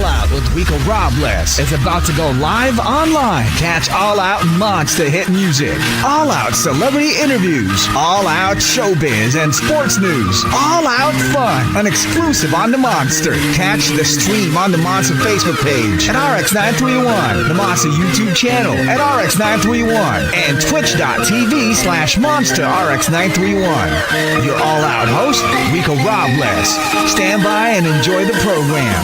Out with Rico Robles is about to go live online. Catch All Out monster hit music, All Out celebrity interviews, All Out showbiz and sports news, All Out fun, an exclusive on the Monster. Catch the stream on the Monster Facebook page at RX931, the Monster YouTube channel at RX931, and twitch.tv/Monster RX931. Your All Out host, Rico Robles. Stand by and enjoy the program.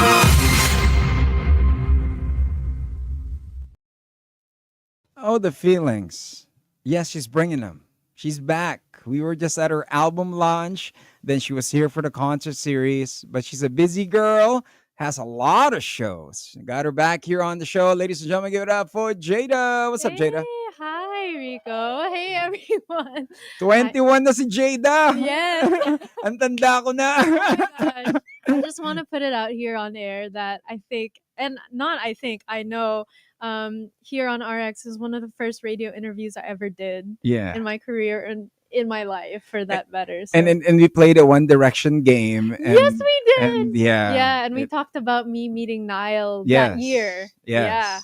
Oh, the feelings. Yes, she's bringing them. She's back. We were just at her album launch. Then she was here for the concert series. But she's a busy girl. Has a lot of shows. Got her back here on the show. Ladies and gentlemen, give it up for Jayda. What's up, Jayda? Hi, Rico. Hey, everyone. 21 na si Jayda. Yes. Ang tanda ko na. Oh my gosh. I just want to put it out here on air that I think, and not I think, I know, here on RX is one of the first radio interviews I ever did in my career and in my life, for that matter. So. And we played a One Direction game. And, yes, we did. And and we talked about me meeting Niall that year. Yes. Yeah.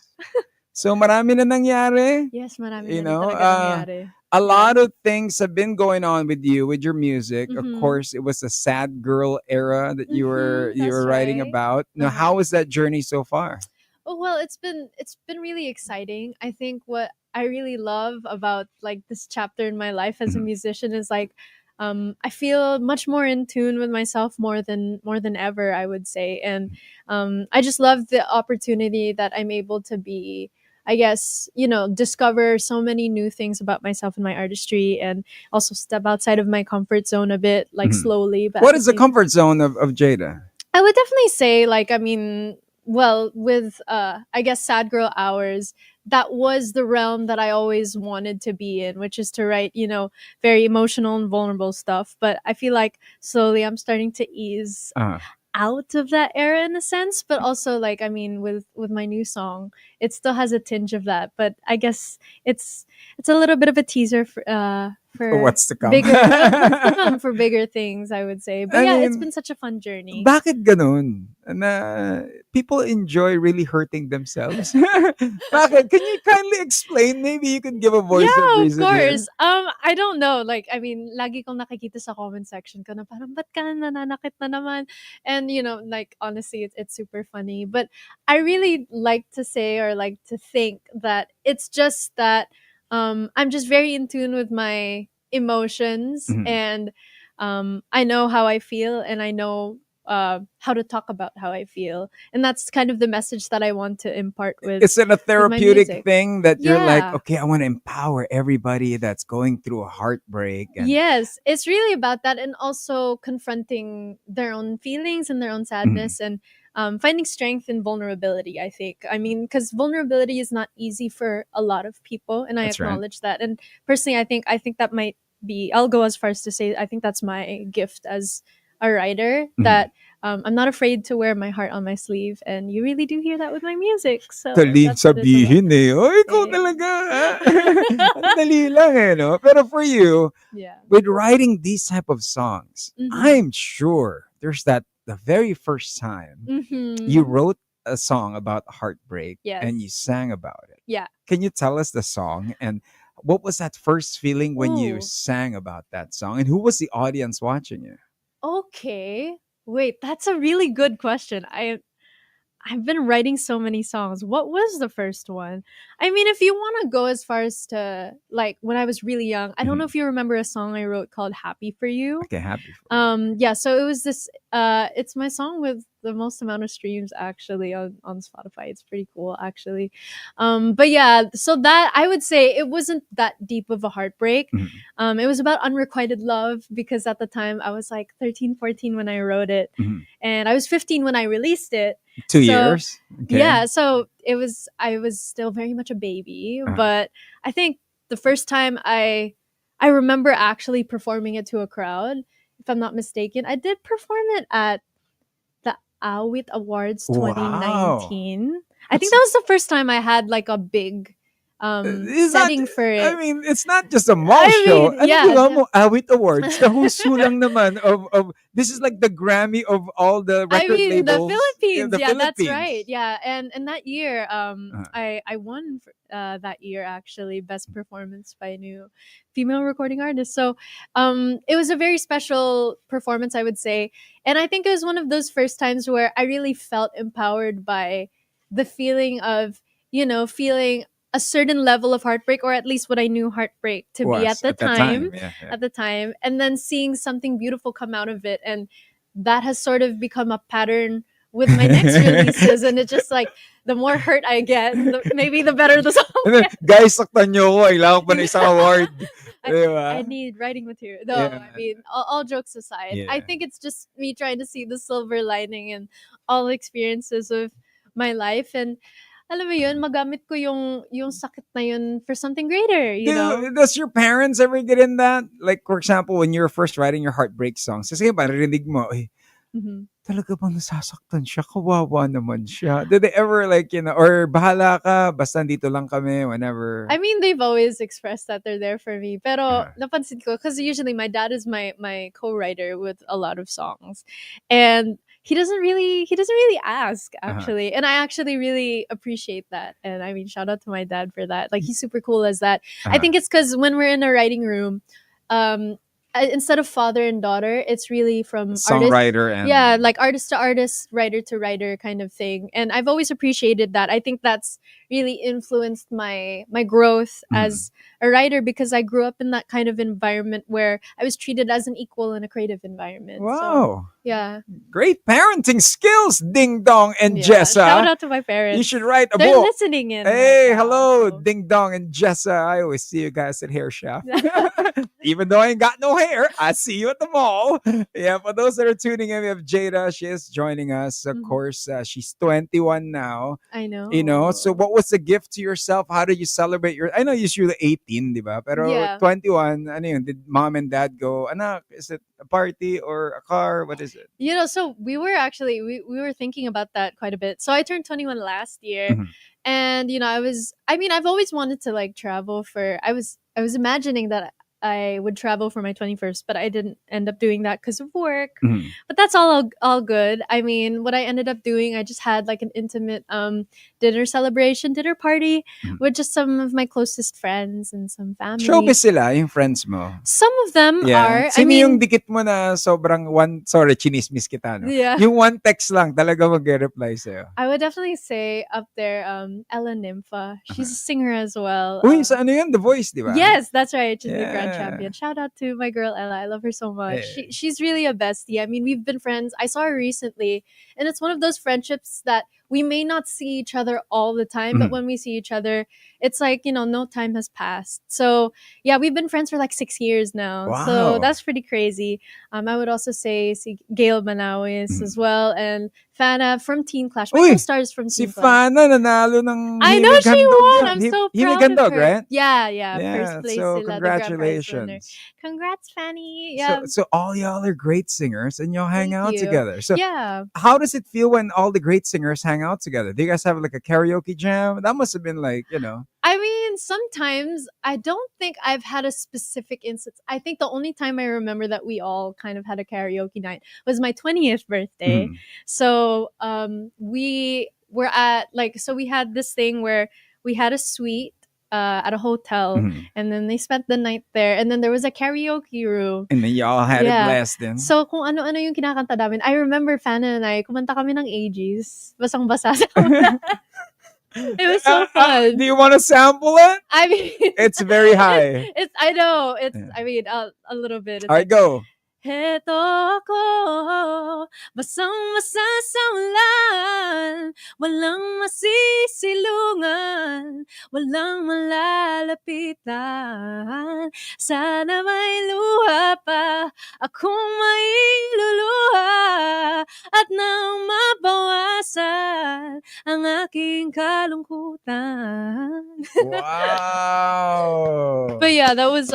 So marami na nangyari. Yes, marami you na know, nangyari. A lot of things have been going on with you, with your music. Mm-hmm. Of course, it was a sad girl era that you were writing right. about. Now, how was that journey so far? Oh, well, it's been really exciting. I think what I really love about like this chapter in my life as a musician is like I feel much more in tune with myself more than ever, I would say. And I just love the opportunity that I'm able to be, I guess, discover so many new things about myself and my artistry, and also step outside of my comfort zone a bit, like slowly. But what is the comfort zone of Jayda? I would definitely say, like, well, with I guess Sad Girl Hours, that was the realm that I always wanted to be in, which is to write, very emotional and vulnerable stuff. But I feel like slowly I'm starting to ease out of that era in a sense, but also like, with my new song, it still has a tinge of that. But I guess it's a little bit of a teaser for what's to come. For bigger things, I would say. But it's been such a fun journey. Bakit ganun? Na people enjoy really hurting themselves. Bakit? Can you kindly explain? Maybe you can give a voice of reason. Yeah, of course. Here. I don't know. Like, lagi kong nakikita sa comment section ko na parang, ba't ka nananakit na naman? And, like, honestly, it's super funny. But I really like to say, or like to think, that it's just that I'm just very in tune with my emotions, and I know how I feel, and I know how to talk about how I feel, and that's kind of the message that I want to impart with. Is it a therapeutic thing that you're like, okay, I want to empower everybody that's going through a heartbreak? And... Yes, it's really about that, and also confronting their own feelings and their own sadness, and finding strength in vulnerability, I think. Because vulnerability is not easy for a lot of people, and I acknowledge that. And personally, I think that might be, I'll go as far as to say, I think that's my gift as a writer, that I'm not afraid to wear my heart on my sleeve, and you really do hear that with my music. So Talib sabihin eh. Oh, ikaw talaga. Ang dali lang eh, no? Pero for you, with writing these type of songs, I'm sure there's the very first time you wrote a song about heartbreak and you sang about it. Yeah. Can you tell us the song, and what was that first feeling when you sang about that song, and who was the audience watching you? Okay. Wait, that's a really good question. I've been writing so many songs. What was the first one? If you want to go as far as to, like, when I was really young, I don't know if you remember a song I wrote called Happy For You. Okay, Happy For You. Yeah, so it was this, it's my song with the most amount of streams, actually, on Spotify. It's pretty cool, actually. But yeah, so that, I would say it wasn't that deep of a heartbreak. It was about unrequited love, because at the time I was like 13, 14 when I wrote it. And I was 15 when I released it. 2 years? Okay. Yeah, so I was still very much a baby, but I think the first time I remember actually performing it to a crowd, if I'm not mistaken. I did perform it at the Awit Awards 2019. Wow. I think that was the first time I had like a big It's not, setting for I it. mean, it's not just a mall I show. mean, Ano yeah, ginawa mo? Awit Awards. The who's who lang naman of this is like the Grammy of all the I record mean the labels. Yeah, Philippines. the Yeah, that's right. Philippines. Yeah, and that year, Uh, I won that year actually best performance by a new female recording artist. So, it was a very special performance, I would say, and I think it was one of those first times where I really felt empowered by the feeling of feeling a certain level of heartbreak, or at least what I knew heartbreak to be was at that time. Yeah, yeah. at the time, and then seeing something beautiful come out of it, and that has sort of become a pattern with my next releases. And it's just like the more hurt I get, maybe the better the song And then, gets. guys, saktan nyo ko. Kailangan ko pa ng isang award. I, Diba? I need writing material. No, Yeah. I mean, all jokes aside, I Yeah. think it's just me trying to see the silver lining in all experiences of my life. And alam mo yun, magamit ko yung sakit na yun for something greater, you know? Does your parents ever get in that? Like, for example, when you're first writing your heartbreak songs, kasi marinig mo, Mhm. talaga bang nasasaktan siya? Kawawa naman siya. Did they ever like, or bahala ka, basta dito lang kami whenever. I mean, they've always expressed that they're there for me. Pero Uh-huh. napansin ko, because usually my dad is my co-writer with a lot of songs, and he doesn't really ask actually, and I actually really appreciate that. And I mean, shout out to my dad for that. Like, he's super cool as that. I Uh-huh. think it's because when we're in a writing room, instead of father and daughter, it's really from artist. Songwriter and Yeah, like artist to artist, writer to writer kind of thing. And I've always appreciated that. I think that's really influenced my growth as a writer, because I grew up in that kind of environment where I was treated as an equal in a creative environment. So wow. yeah. Great parenting skills, Ding Dong and Yeah. Shout Jessa. out to my parents. You should write a They're book. listening in. Hey, right now, hello, so. Ding Dong and Jessa. I always see you guys at Hair Shaft. Even though I ain't got no hair, I see you at the mall. Yeah, for those that are tuning in, we have Jayda. She is joining us. Of course, she's 21 now. I know. So what was the gift to yourself? How did you celebrate your? I know you're 18, di ba? Pero Yeah. 21, ano yun? Did mom and dad go, anak, is it a party or a car? What is it? So we were actually we were thinking about that quite a bit. So I turned 21 last year, Mhm. and I've always wanted to like travel for. I was imagining that I would travel for my 21st, but I didn't end up doing that because of work. Mhm. But that's all good. I mean, what I ended up doing, I just had like an intimate dinner party Mhm. with just some of my closest friends and some family. Showbiz sila, yung friends mo. Some of them are. Sino yung dikit mo na sobrang chinismis kita, no? Yeah. Yung one text lang, talaga mag-reply sa'yo. I would definitely say up there, Ella Nympha. She's a singer as well. Uy, sa ano yun? The Voice, di ba? Yes, that's right. She's the grand Yeah. champion. Shout out to my girl Ella. I love her so much. Hey. She's really a bestie. I mean, we've been friends. I saw her recently, and it's one of those friendships that we may not see each other all the time, but when we see each other, it's like, no time has passed. So yeah, we've been friends for like 6 years now. Wow. So that's pretty crazy. I would also say Gail Manawis as well, and Fana from Teen Clash. My Uy, co-stars from Si Teen Clash. Fana nanalo ng I know Himig she Handog won. yan. I'm so Himig proud of Handog, her. right? Yeah. First place so sila, the grand prize winner. congratulations. Congrats, Fanny. Yeah. So all y'all are great singers and y'all hang Thank out you. together. So Yeah. how does it feel when all the great singers hang out together? Do you guys have like a karaoke jam? That must have been like, I mean, sometimes I don't think I've had a specific instance. I think the only time I remember that we all kind of had a karaoke night was my 20th birthday. Mhm. So we were at so we had this thing where we had a suite at a hotel, Mhm. and then they spent the night there, and then there was a karaoke room. And then y'all had it Yeah. blessed then. So kung ano-ano yung kinakanta namin. I remember Fana and I, kumanta kami ng Aegis. Basang-basa sa It was so fun. Do you want to sample it? I mean, It's very high. I know. It's Yeah. I mean, a little bit. It's All right, go. Heto ako, basang-basa sa ulan, walang masisilungan, walang malalapitan. Sana may luha pa akong mailuluha, at nang mabawasan ang aking kalungkutan. Wow. But yeah, that was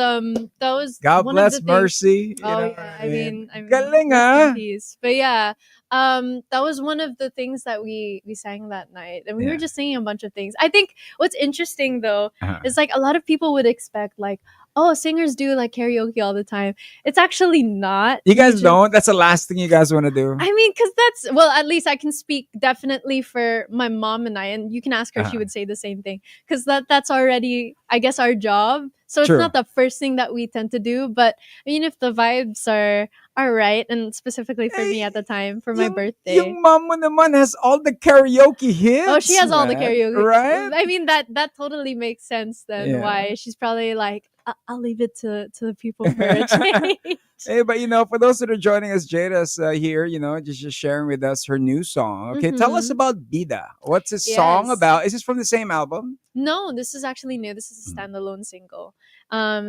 God one of bless the things. Mercy. You Oh know, yeah, I mean, galing rest in ah. peace. But yeah, that was one of the things that we sang that night, and we were Yeah. just singing a bunch of things. I think what's interesting though Uh-huh. is like a lot of people would expect like, oh, singers do like karaoke all the time. It's actually not. You You guys just don't? That's the last thing you guys want to do? I mean, because that's well, at least I can speak definitely for my mom and I, and you can ask her; she Uh-huh. would say the same thing. Because that's already, I guess, our job. So it's True. not the first thing that we tend to do. But I mean, if the vibes are right, and specifically for me Eh, at the time for my yung birthday, mom mo naman has all the karaoke oh, she hits, has all the man. karaoke. Right? I mean, that totally makes sense then. Yeah. Why she's probably like, I'll leave it to the people for a change. Hey, but for those that are joining us, Jada's here, just sharing with us her new song. Okay, tell us Mm-hmm. about Bida. What's this song Yes. about? Is this from the same album? No, this is actually new. This is a Mm. standalone single.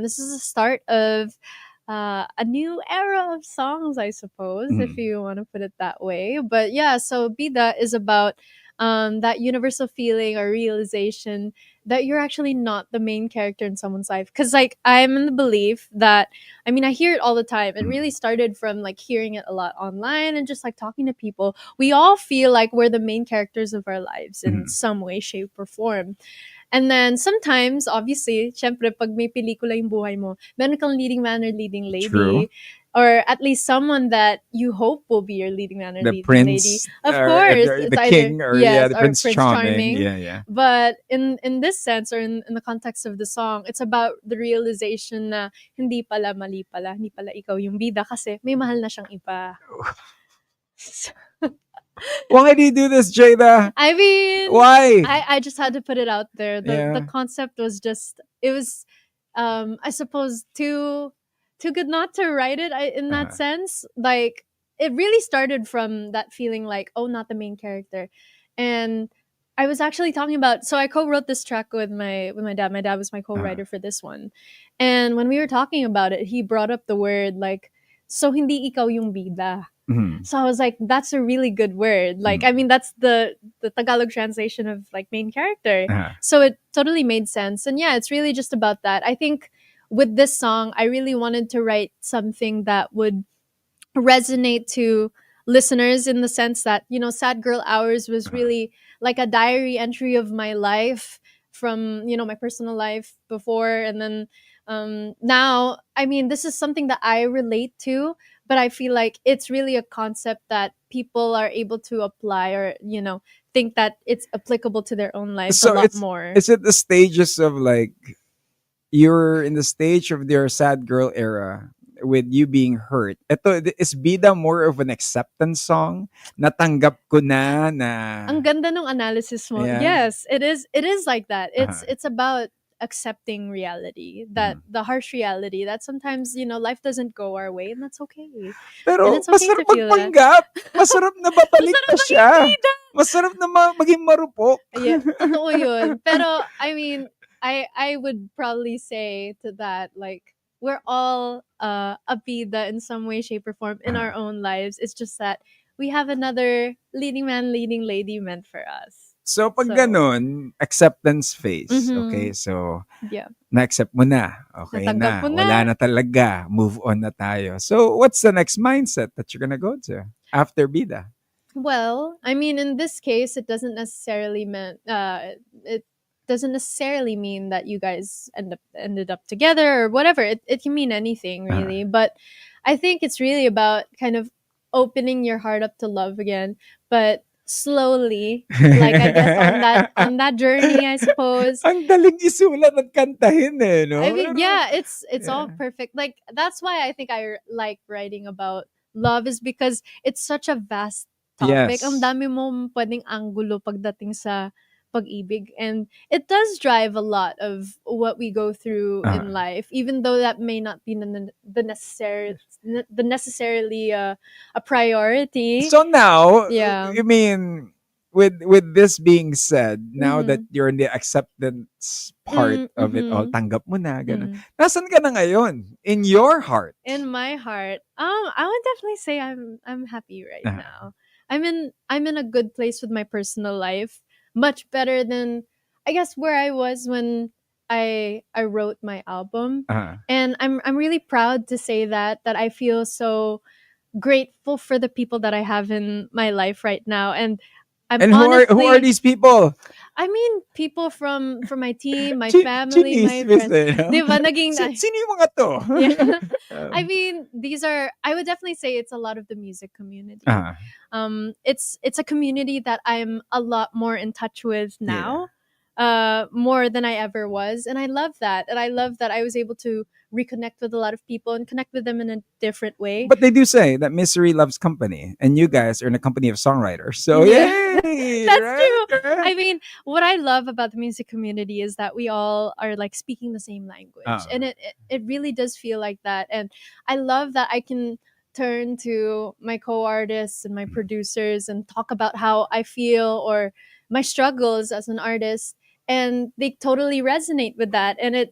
This is the start of a new era of songs, I suppose, if Mm. you want to put it that way. But yeah, so Bida is about that universal feeling or realization that you're actually not the main character in someone's life. Because, like, I'm in the belief that, I mean, I hear it all the time. It Mm. really started from like hearing it a lot online and just like talking to people. We all feel like we're the main characters of our lives in Mm. some way, shape, or form. And then sometimes, obviously, syempre, pag may pelikula yung buhay mo, meron kang leading man or leading True. lady, or at least someone that you hope will be your leading man or The leading lady. prince, Of or course, the, it's the either king, or yes the or Prince Prince Charming. Charming. Yeah. But in this sense, or in the context of the song, it's about the realization na hindi pala mali pala, hindi pala ikaw yung bida kasi may mahal na siyang iba. Why do you do this, Jada? I mean, Why? I just had to put it out there. The Yeah. concept was just it was I suppose too good not to write it in that Uh-huh. sense. Like it really started from that feeling like, oh, not the main character. And I was actually talking about so I co-wrote this track with my dad. My dad was my Uh-huh. co-writer for this one. And when we were talking about it, he brought up the word like so hindi ikaw yung bida. Mhm. So I was like, that's a really good word. Like, I Mm. mean, that's the Tagalog translation of like main character. Uh-huh. So it totally made sense. And yeah, it's really just about that. I think with this song, I really wanted to write something that would resonate to listeners in the sense that, you know, Sad Girl Hours was Uh-huh. really like a diary entry of my life from, you know, my personal life before. And then now, I mean, this is something that I relate to, but I feel like it's really a concept that people are able to apply or, you know, think that it's applicable to their own lives a So lot more. is it the stages of like you're in the stage of your sad girl era with you being hurt? Ito, is Bida more of an acceptance song? Natanggap ko na. Ang ganda ng analysis mo. Yeah. Yes, it is like that. Uh-huh. It's about accepting reality, that Mhm. the harsh reality that sometimes, you know, life doesn't go our way and that's okay. And Pero it's okay to masarap feel that. magpanggap. Masarap na babalik Masarap pa maging siya. bida. Masarap na maging marupok. Yeah, totoo yun. Pero I mean, I would probably say to that like we're all a bida in some way, shape, or form in our own lives. It's just that we have another leading man, leading lady meant for us. So pag So, ganun, acceptance phase. Okay, mhm. so Yeah. na-accept mo na. Okay Natanggap na. mo Wala na. na talaga. Move on na tayo. So what's the next mindset that you're gonna go to after Bida? Well, I mean, in this case, it doesn't necessarily mean it doesn't necessarily mean that you guys ended up together or whatever. It can mean anything Uh, really, but I think it's really about kind of opening your heart up to love again, but slowly, like I guess on that journey, I suppose. Ang daling isulat at kantahin eh, I no? mean, Pero, yeah, it's all yeah. perfect. Like that's why I think like writing about love is because it's such a vast topic. Ang Yes. dami mong pwedeng anggulo pagdating sa pag-ibig, and it does drive a lot of what we go through Uh, in life, even though that may not be the necessarily a priority. so now, Yeah. I mean, with this being said, now that Mhm. you're in the acceptance part of it all, Mhm. tanggap mo na, ganun. Mm. Nasaan ka na ngayon? In your heart? In my heart, I would definitely say I'm happy right Uh, now. I'm in a good place with my personal life, much better than I guess where I was when I wrote my album, Uh-huh. and I'm really proud to say that I feel so grateful for the people that I have in my life right now, and I'm And who are honestly, these people? I mean, people from my team, my family, my Chinismis friends. eh, no? 'Di ba naging Sino yung mga to? yeah. I Um, mean, these are, I would definitely say it's a lot of the music community. uh, It's a community that I'm a lot more in touch with yeah. now, more than I ever was, and I love that. And I love that I was able to reconnect with a lot of people and connect with them in a different way. But they do say that misery loves company, and you guys are in a company of songwriters. So Yeah. yay, That's right? true. I mean, what I love about the music community is that we all are like speaking the same language. Uh, And it really does feel like that. And I love that I can turn to my co-artists and my producers and talk about how I feel or my struggles as an artist, and they totally resonate with that, and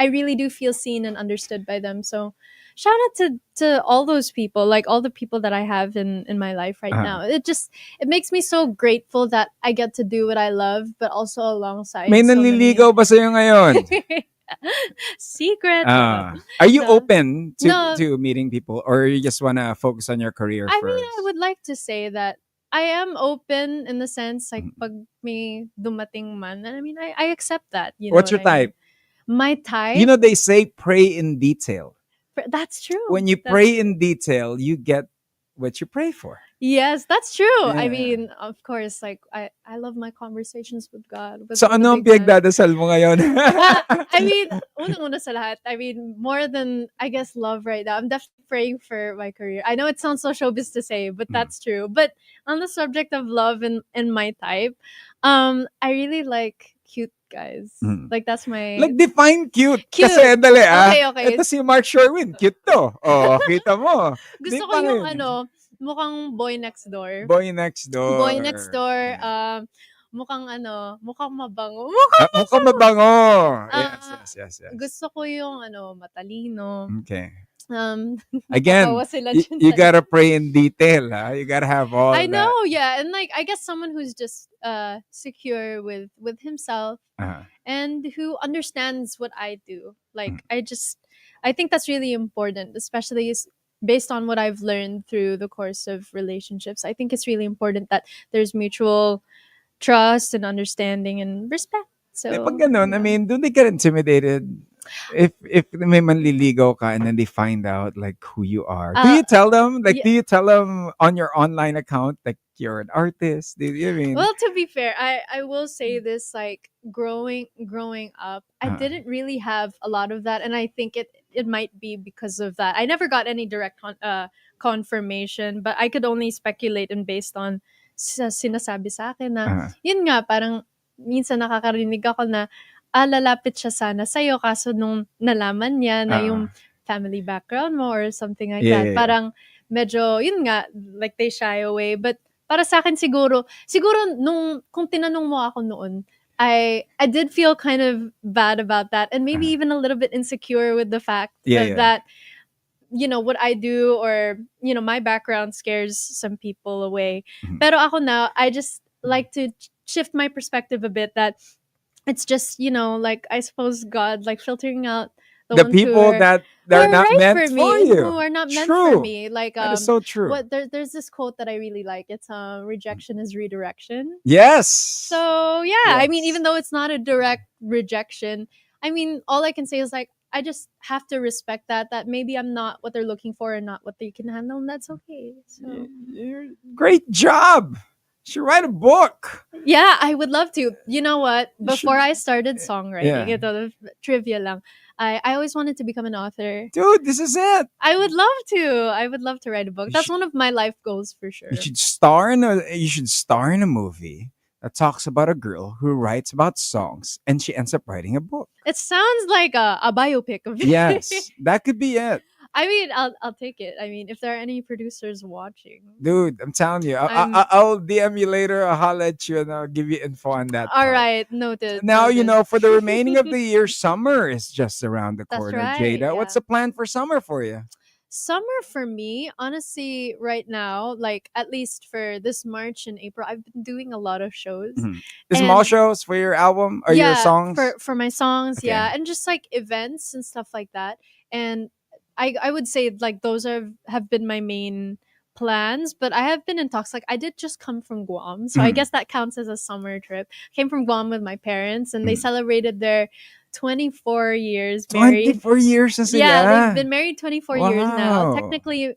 I really do feel seen and understood by them. So shout out to all those people, like all the people that I have in my life right uh, now. It makes me so grateful that I get to do what I love, but also may alongside so many nanliligaw ba sa'yo ngayon? secret. Are you No, open to no. meeting people, or you just wanna focus on your career I mean, I first? would like to say that I am open in the sense like Mhm. pag may dumating man, and I mean, I accept that. You know What's what your I mean? type? My You type. know they say pray in detail. That's When true. you That's pray in detail, you get what you pray for. Yes, that's true. I Yeah. mean, of course, like I love my conversations with God, So with a ano ang big man. pinagdadasal mo ngayon? I mean, unang-una sa lahat, I mean, more than I guess love right now, I'm definitely praying for my career. I know it sounds so showbiz to say, but Mm, that's true. But on the subject of love and my type, I really like cute guys. mm. Like that's my Like define cute. cute. Kasi dali Okay, okay. Ito si Mark Sherwin, cute to. Oh, kita mo. Gusto ko yung Define. ano, mukhang boy next door. Boy next Boy next door. door, Yeah. mukhang ano, mukhang mabango. Mukhang mabango. Yes, Ah, yes, yes, yes. gusto ko yung ano, matalino. Okay. Again, Natatawa sila dyan you sa gotta pray in detail, ha? You gotta have I all know, that. yeah, and like I guess someone who's just secure with himself Uh, and who understands what I do. mm. Like I think that's really important, especially based on what I've learned through the course of relationships. I think it's really important that there's mutual trust and understanding and respect. Pag So, ganun, I yeah. mean, do they get intimidated if may manliligaw ka and then they find out like who you are? Do Uh you tell them? Like, yeah, do you tell them on your online account like you're an artist? Do you mean? well, to be fair, I will say this, like growing up, I Uh, didn't really have a lot of that, and I think it might be because of that. I never got any direct confirmation, but I could only speculate and based on sinasabi sa akin na uh, yun nga, parang minsan nakakarinig ako na lalapit siya sana sa'yo, kaso nung nalaman niya na uh, yung family background mo or something like yeah, that, yeah, yeah. parang medyo yun nga, like they shy away. But para sa akin siguro nung kung tinanong mo ako noon, I did feel kind of bad about that, and maybe Uh, even a little bit insecure with the fact yeah, yeah. that what I do, or my background scares some people away. Mhm. Pero ako now, I just like to shift my perspective a bit, that it's just like I suppose God like filtering out the The ones who people are that who they're are not right meant for for me and you. who are not meant for True. me. Like That is so true. what there's this quote that I really like. It's rejection is redirection. Yes. So yeah, I mean, Yes. even though it's not a direct rejection, I mean, all I can say is like I just have to respect that maybe I'm not what they're looking for and not what they can handle, and that's okay. So Great job. You should write a book. yeah, I would love to. You know what? You Before should. I started songwriting, Yeah. ito trivia lang. I always wanted to become an author. Dude, this is it. I would love to. I would love to write a book. You That's should, one of my life goals for you sure. should star in a movie that talks about a girl who writes about songs and she ends up writing a book. It sounds like a biopic of me. Yes, that could be it. I mean, I'll take it. I mean, if there are any producers watching, Dude, I'm telling you, I'm I'll DM you later. I'll holla at you and I'll give you info on that all part. right. Noted. Now, Noted. for the remaining of the year, summer is just around the That's corner. right. Jada, what's Yeah. the plan for summer for you? Summer for me, honestly, right now, like at least for this March and April, I've been doing a lot of shows. Mhm. Small And shows for your album or your yeah, songs? for my songs, Okay. yeah, and just like events and stuff like that. And I would say like those have been my main plans, but I have been in talks. Like I did just come from Guam, so I Mhm. guess that counts as a summer trip. Came from Guam with my parents, and they Mhm. celebrated their 24 years married. 24 years na Yeah, they've sila. been married 24 years now. Wow. Technically,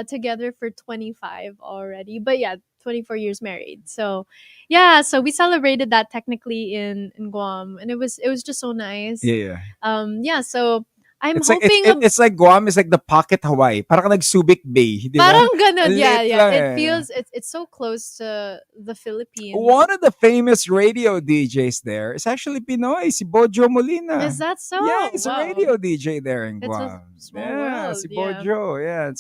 together for 25 already. But yeah, 24 years married. So, yeah, so we celebrated that technically in Guam, and it was just so nice. Yeah, yeah. Yeah, so I'm It's like it's hoping it, it's like Guam is like the pocket Hawaii. Parang ka nag-Subic Bay, di ba? parang ganun. Ang Yeah, liit yeah. lang It eh. feels it's so close to the Philippines. One of the famous radio DJs there is actually Pinoy, si Bojo Is Molina. that so? Yeah, he's a Wow. radio DJ there in It's a Guam. small Yeah, world. si Yeah. Bojo. Yeah.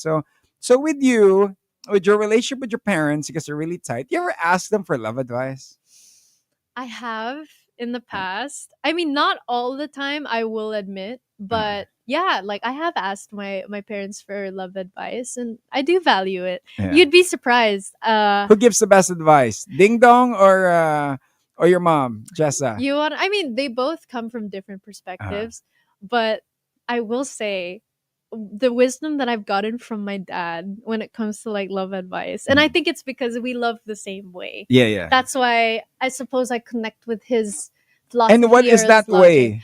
So with you, with your relationship with your parents, because they're really tight, you ever ask them for love advice? I have in the Uh, past. I mean, not all the time, I will admit, uh, but yeah, like I have asked my parents for love advice, and I do value it. yeah. You'd be surprised. Who gives the best advice? Ding Dong or your mom, Jessa? You want? I mean, they both come from different Uh, perspectives, but I will say the wisdom that I've gotten from my dad when it comes to like love advice, and I mhm. think it's because we love the same way. Yeah, yeah. That's why I suppose I connect with his And what philosophy or is his that logic. way?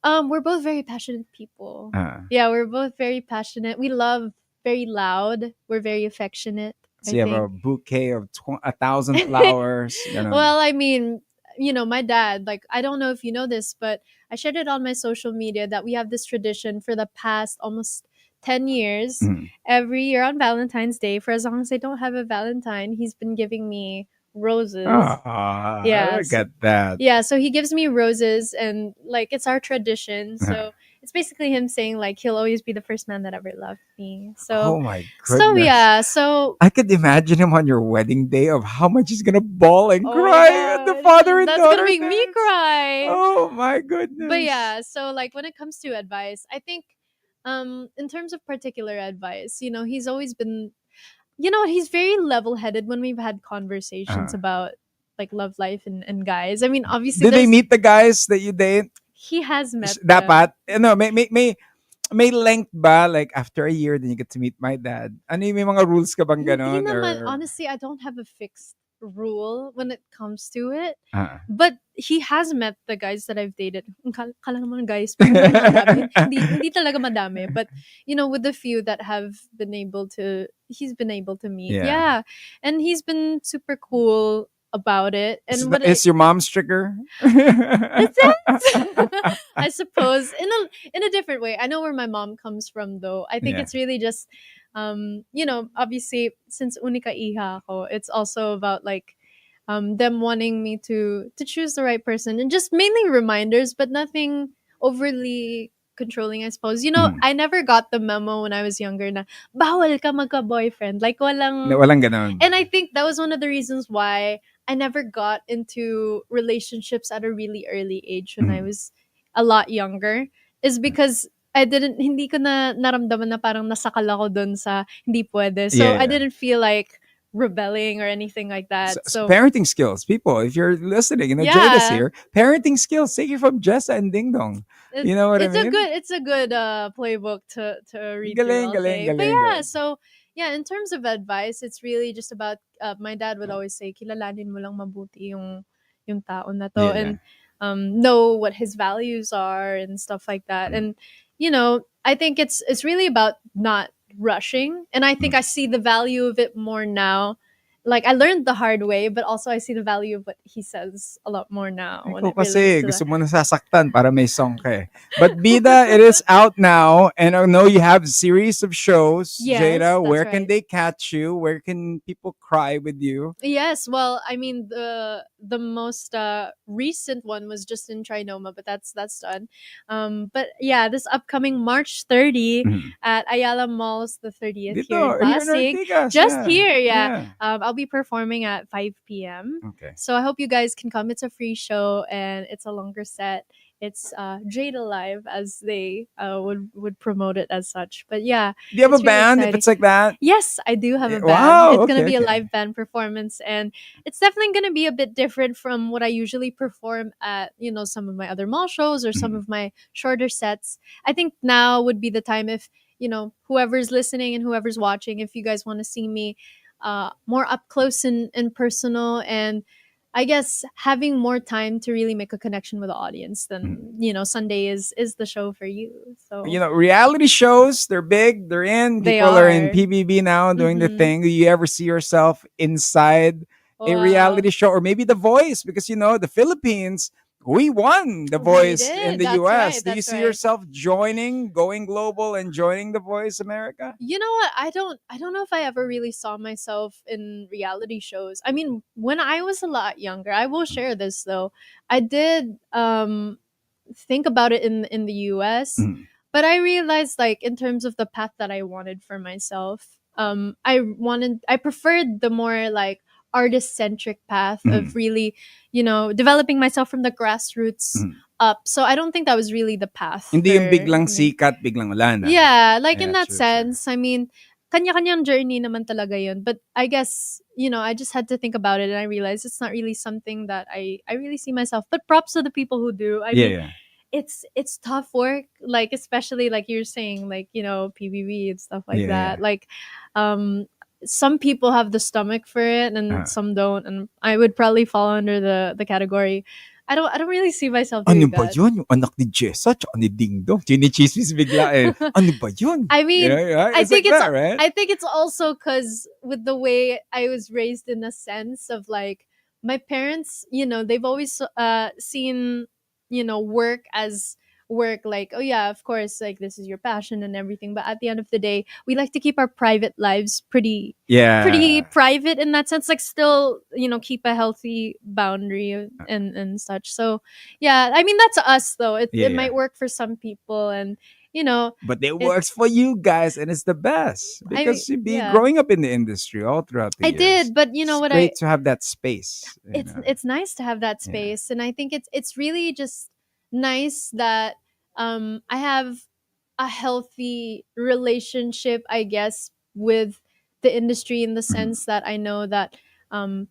We're both very passionate people. Uh, Yeah, we're both very passionate. We love very loud. We're very affectionate, so I you have a think. bouquet of 1,000 flowers. Well, I mean, my dad, like, I don't know if you know this, but I shared it on my social media that we have this tradition for the past almost 10 years. Mhm. Every year on Valentine's Day, for as long as I don't have a Valentine, he's been giving me roses. Ah, look Yes. at that. Yeah, so he gives me roses and like it's our tradition. Uh, So it's basically him saying like he'll always be the first man that ever loved me. So Oh my so goodness. yeah, so I could imagine him on your wedding day of how much he's gonna bawl and oh my cry at the gosh, father and that's gonna daughter make me dance. cry. Oh my But goodness. yeah, so like when it comes to advice, I think in terms of particular advice, he's always been what, he's very level-headed when we've had conversations Uh, about like love life and guys. I mean, obviously did they there's meet the guys that you date? he has met them. Dapat, no, may length ba? Like after a year, then you get to meet my dad. Ano yung may mga rules ka bang Hindi ganon? naman. Or, Honestly, I don't have a fixed rule when it comes to it. uh, But he has met the guys that I've dated. Kala naman guys, pero hindi naman madami. Hindi talaga madami. But, with the few that he's been able to meet. yeah. Yeah. And he's been super cool about it. Is, And what is your mom stricter? Is it? I suppose in a different way. I know where my mom comes from though. I think Yeah. it's really just obviously since unika iha ako, it's also about like them wanting me to choose the right person and just mainly reminders, but nothing overly controlling, I suppose. Mm. I never got the memo when I was younger na bawal ka magka-boyfriend. Like Na walang. walang ganon. And I think that was one of the reasons why I never got into relationships at a really early age when I Mm. was a lot younger is because hindi ko na naramdaman na parang nasakal ako dun sa hindi pwede. So Yeah, I yeah. didn't feel like rebelling or anything like that. So So parenting skills, people, if you're listening, Jada's yeah, here. Parenting skills, take it from Jessa and Ding Dong. You know what I mean? it's a good playbook to read through, Galing, I'll galing, say. But galing, yeah, galing. so yeah, in terms of advice, it's really just about my dad would always say, kilalanin mo lang mabuti yung tao na to, Yeah, yeah. and know what his values are and stuff like that. Mm. And I think it's really about not rushing, and I think Mm. I see the value of it more now. Like I learned the hard way, but also I see the value of what he says a lot more now when Ikaw it relates kasi, to that. gusto mo nasasaktan para may song ka eh. But Bida, it is out now. And I know you have a series of shows. Yes, Jada, that's where can right. they catch you? Where can people cry with you? Yes, well, I mean the most recent one was just in Trinoma, but that's done. But yeah, this upcoming March 30 Mhm. at Ayala Malls, the 30th here in Dito, here in Pasig. Ortigas. Just Yeah. here, yeah. Yeah. I'll be performing at 5 p.m. Okay. So I hope you guys can come. It's a free show and it's a longer set. it's Jayda Live, as they would promote it as such. But yeah, Do you have a it's really band if exciting. it's like that? Yes, I do have a band. Wow. It's gonna Okay. be a Okay. live band performance, and it's definitely gonna be a bit different from what I usually perform at, some of my other mall shows or some Mhm. of my shorter sets. I think now would be the time, if whoever's listening and whoever's watching, if you guys want to see me more up close and personal, and I guess having more time to really make a connection with the audience, Mhm. then Sunday is the show for you. So Reality shows, they're big, they're in. they People are in are. PBB now doing the Hmm. thing. Do you ever see yourself inside a Wow. reality show or maybe The Voice? Because, the Philippines, we won The We Voice in did. the That's US. right. Do you That's see right. yourself joining, going global and joining The Voice America? You know what? I don't know if I ever really saw myself in reality shows. I mean, when I was a lot younger, I will share this though. I did think about it in the US, Mhm. but I realized, like, in terms of the path that I wanted for myself, I preferred the more like artist centric path of Mhm. really, developing myself from the grassroots Mhm. up. So I don't think that was really the path Hindi yung for biglang me. sikat, biglang wala na. Yeah, like in Yeah, that true, true. sense, I mean, kanya-kanyang journey naman talaga yun. But I guess, I just had to think about it, and I realized it's not really something that I really see myself. But props to the people who do. I Yeah, mean, yeah. it's tough work, like, especially like you're saying, like, PBB and stuff like Yeah, yeah. that. Like, um some people have the stomach for it and Uh, some don't, and I would probably fall under the category. I don't really see myself ano doing ba that. yun? Yung anak ni Jessa tsaka ni Ding Dong. Chinichismis bigla eh. Ano ba yun? I mean, Yeah, I it's think like it's that, right? I think it's also because with the way I was raised, in a sense of like, my parents, they've always seen, work as work, like, oh yeah, of course, like, this is your passion and everything, but at the end of the day, we like to keep our private lives pretty Yeah. private, in that sense, like, still, keep a healthy boundary and such. So yeah, I mean, that's us though. It Yeah. might work for some people, and you know But it it works for you guys and it's the best I mean, because you be yeah, growing up in the industry all throughout the I years. did, but you know It's what? great to have that space, It's nice to have that Yeah. space, and I think it's really just nice that I have a healthy relationship, I guess, with the industry, in the Mhm. sense that I know that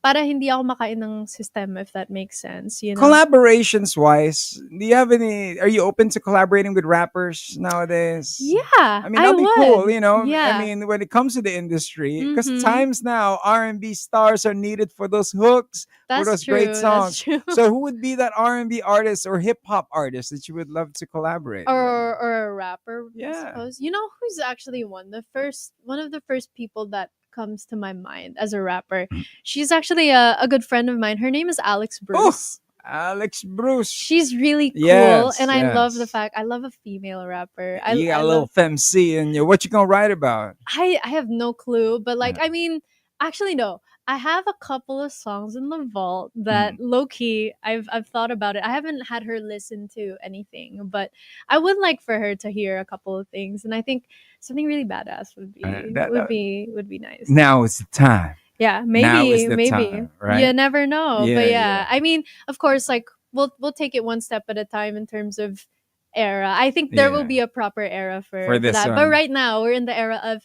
para hindi ako makain ng system, if that makes sense. Collaborations wise, do you have any? Are you open to collaborating with rappers nowadays? Yeah, I mean, I that'd be cool, would. I Yeah. mean, when it comes to the industry, because Mhm. times now R&B stars are needed for those hooks, for That's those great true. That's songs. true. So, who would be that R&B artist or hip hop artist that you would love to collaborate with? Or a rapper, I Yeah. suppose. You know who's actually one of the first people that comes to my mind as a rapper? She's actually a good friend of mine. Her name is Alex Oh, Bruce. Alex Bruce. She's really cool, Yes, and yes. I love a female rapper. You got I a little love femc in you. What you gonna write about? I have no clue, but like, Uh, I mean, actually no. I have a couple of songs in the vault that mm. low key I've thought about it. I haven't had her listen to anything, but I would like for her to hear a couple of things, and I think something really badass would be That, would that, be would be nice. now is the time. Yeah, Now is maybe, the maybe. time, right? You never know. But Yeah, yeah, yeah. I mean, of course, like, we'll take it one step at a time in terms of era. I think there will Yeah. be a proper era For for this that. But one. right now, we're in the era of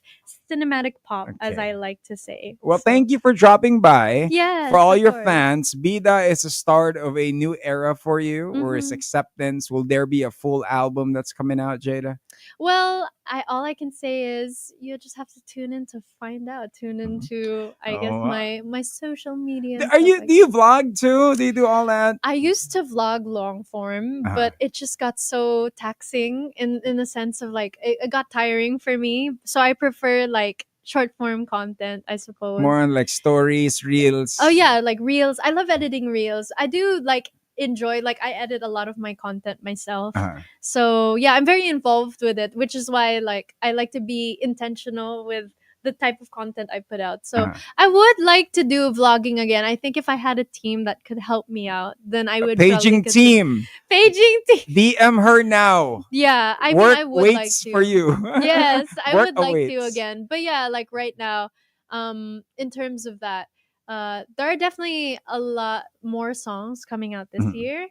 cinematic pop, as Okay. I like to say. Well, So, thank you for dropping by. For yes, all of your course. fans, Bida is the start of a new era for you, or is Mhm. acceptance? Will there be a full album that's coming out, Jada? Well, I all I can say is you just have to tune in to find out. Tune Mhm. into, I guess, Oh, my social media and are stuff you? like Do you that. vlog too? Do you do all that? I used to vlog long form, Uh-huh. but it just got so taxing in the sense of, like, it got tiring for me. So I prefer like short form content, I suppose. More on like stories, Oh reels. yeah, like reels. I love editing reels. I do like enjoy, like, I edit a lot of my content myself. Uh-huh. So yeah, I'm very involved with it, which is why, like, I like to be intentional with the type of content I put out. So Uh-huh. I would like to do vlogging again. I think if I had a team that could help me out, then I A would probably paging consider team. paging team. DM her now. Yeah, I mean, Work I would like waits for to. you. Yes, I Work would like to awaits. again. But yeah, like right now, in terms of that, there are definitely a lot more songs coming out this Mhm. year,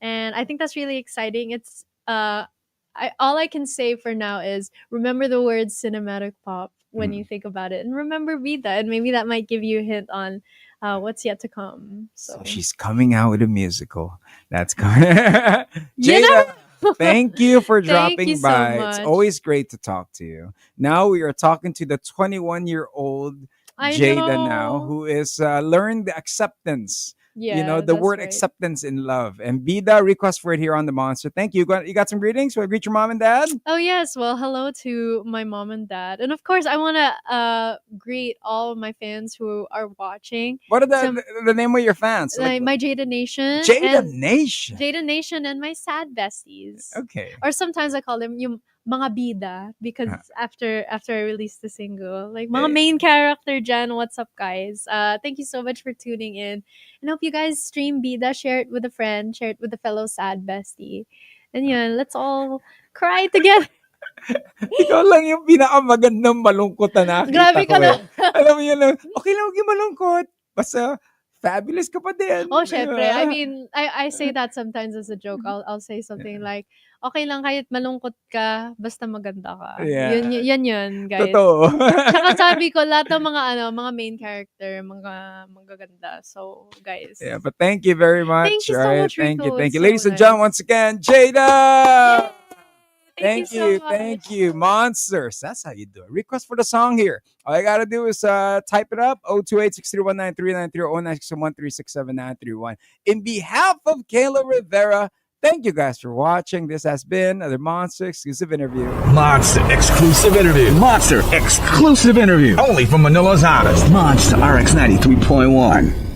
And I think that's really exciting. It's all I can say for now is remember the word cinematic pop when you think about it, and remember Vida, and maybe that might give you a hint on what's yet to come. So So she's coming out with a musical. That's coming. you Jayda, know, thank you for thank you dropping so by. It's much. always great to talk to you. Now we are talking to the 21-year-old I Jayda now, know. who is learned the acceptance. Yeah, The that's word right. acceptance in love. And Bida, request for it here on the Monster. Thank you. You got some greetings? Want to greet your mom and dad? Oh yes, well, hello to my mom and dad, and of course, I want to greet all of my fans who are watching. What are Some the name of your fans? Like my Jada Nation Jayda and Nation. Jada Nation and my sad besties. Okay. Or sometimes I call them yung mga bida because after I released the single, like mga Eh. main character dyan, what's up guys? Thank you so much for tuning in. And hope you guys stream Bida, share it with a friend, share it with a fellow sad bestie. And yun, let's all cry together. Ikaw lang yung pinakamagandang malungkot na nakita Grabe ko ka na. eh. Alam mo yun lang, okay lang huwag yung malungkot. Basta, fabulous ka pa din. Oh, Di syempre. ba? I mean, I say that sometimes as a joke. I'll say something like, okay lang kahit malungkot ka, basta maganda ka. Yeah. Yun, guys. Totoo. Tsaka sabi ko, lahat ng mga main character, mga magaganda. So, guys. Yeah, but thank you very much. Thank you so right? much, Thank you. Rico. Thank you. It's so Ladies and gentlemen, nice. once again, Jayda! Thank you so much. Thank you. Monsters. That's how you do it. Request for the song here. All you gotta do is type it up. 028-631-9393 or 0961-367-931. In behalf of Kayla Rivera, thank you guys for watching. This has been the Monster exclusive interview. Monster exclusive interview. Monster exclusive interview. Only from Manila's hottest. Monster RX93.1.